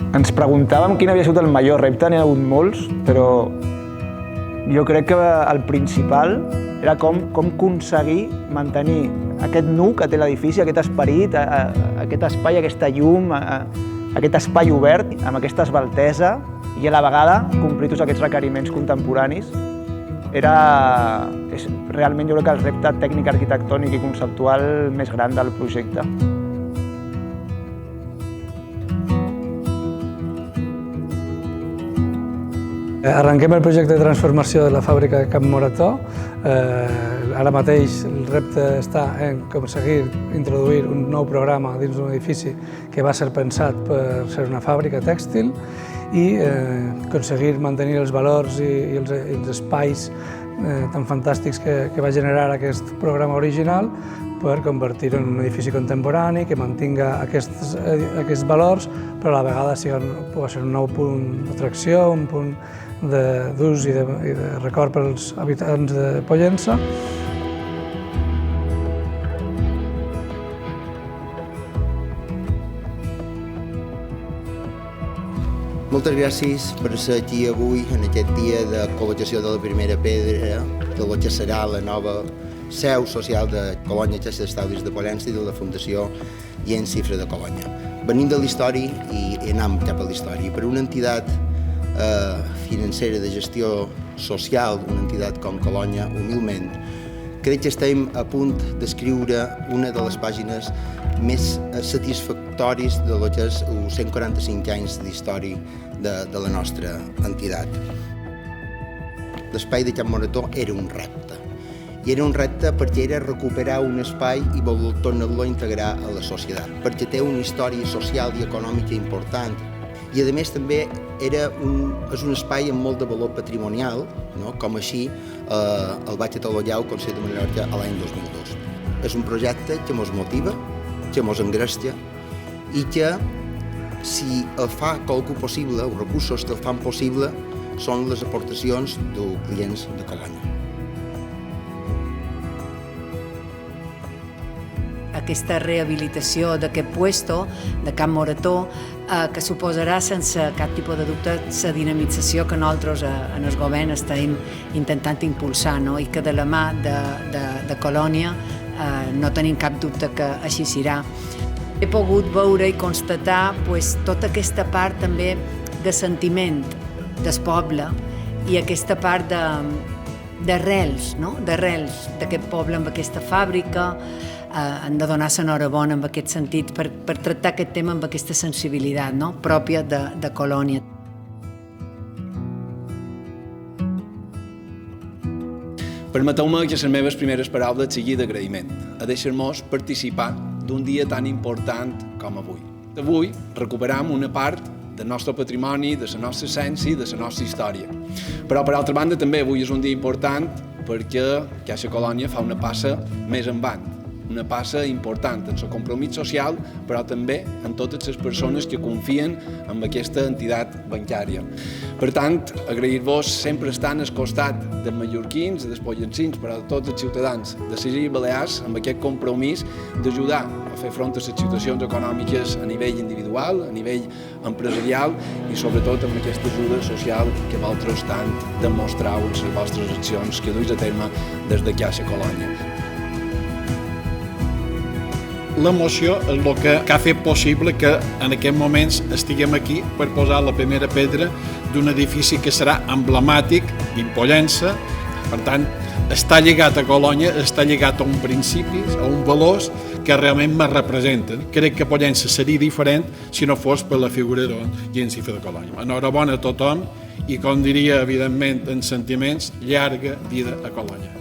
Ens preguntàvem quin havia sigut el major repte, n'hi ha hagut molts, però jo crec que el principal era com aconseguir mantenir aquest nu que té l'edifici, aquest esperit, aquest espai, aquesta llum, aquest espai obert, amb aquesta esveltesa, i a la vegada complir tots aquests requeriments contemporanis. És realment, jo crec que el repte tècnic, arquitectònic i conceptual més gran del projecte. Arrenquem el projecte de transformació de la fàbrica de Can Morató. Ara mateix el repte està en aconseguir introduir un nou programa dins d'un edifici que va ser pensat per ser una fàbrica tèxtil i aconseguir mantenir els valors i els espais tan fantàstics que va generar aquest programa original per convertir-ho en un edifici contemporani que mantinga aquests valors, però a la vegada pugui ser un nou punt d'atracció, un punt d'ús i de record per als habitants de Pollença. Moltes gràcies per ser aquí avui, en aquest dia de col·locació de la primera pedra de lo que serà la nova seu social de Colònia Caixa d'Estalvis de Pollença i de la Fundació Gent Cifra de Colònia. Venim de la història i anem cap a la història. Per una entitat financera de gestió social, una entitat com Colònia, humilment, crec que estem a punt d'escriure una de les pàgines més satisfactòries de lo que és els 145 anys d'història de la nostra entitat. L'espai de Can Morató era un repte. I era un repte perquè era recuperar un espai i tornar-lo a integrar a la societat, perquè té una història social i econòmica important. I a més també és un espai amb molt de valor patrimonial, com així el vaig catalogar al Consell de Menorca l'any 2002. És un projecte que ens motiva, que ens engresca i que, si el fa qualcú possible, els recursos que el fan possible, són les aportacions dels clients de Colònia. Aquesta rehabilitació d'aquest puesto de Can Morató que suposarà sense cap tipus de dubte la dinamització que nosaltres en el govern estem intentant impulsar i que de la mà de Colònia no tenim cap dubte que així serà. He pogut veure i constatar tota aquesta part també de sentiment del poble i aquesta part d'arrels d'aquest poble amb aquesta fàbrica. Han de donar l'enhorabona en aquest sentit per tractar aquest tema amb aquesta sensibilitat pròpia de Colònia. Permeteu-me que les meves primeres paraules siguin d'agraïment, a deixar-nos participar d'un dia tan important com avui. Avui recuperam una part del nostre patrimoni, de la nostra essència i de la nostra història. Però, per altra banda, també avui és un dia important perquè Caixa Colònia fa una passa més endavant. Una passa important en el compromís social, però també en totes les persones que confien en aquesta entitat bancària. Per tant, agrair-vos sempre estar al costat dels mallorquins, dels pollencins, però de tots els ciutadans de les Illes Balears amb aquest compromís d'ajudar a fer front a les situacions econòmiques a nivell individual, a nivell empresarial i sobretot amb aquesta ajuda social que vosaltres tant demostreu en les vostres accions que duis a terme des de Caixa Colònia. L'emoció és el que ha fet possible que en aquests moments estiguem aquí per posar la primera pedra d'un edifici que serà emblemàtic d'Impollença. Per tant, està lligat a Colònia, està lligat a un principi, a uns valors que realment me representen. Crec que Pollença seria diferent si no fos per la figura de Gent Cifra de Colònia. Enhorabona a tothom i, com diria, evidentment, en sentiments, llarga vida a Colònia.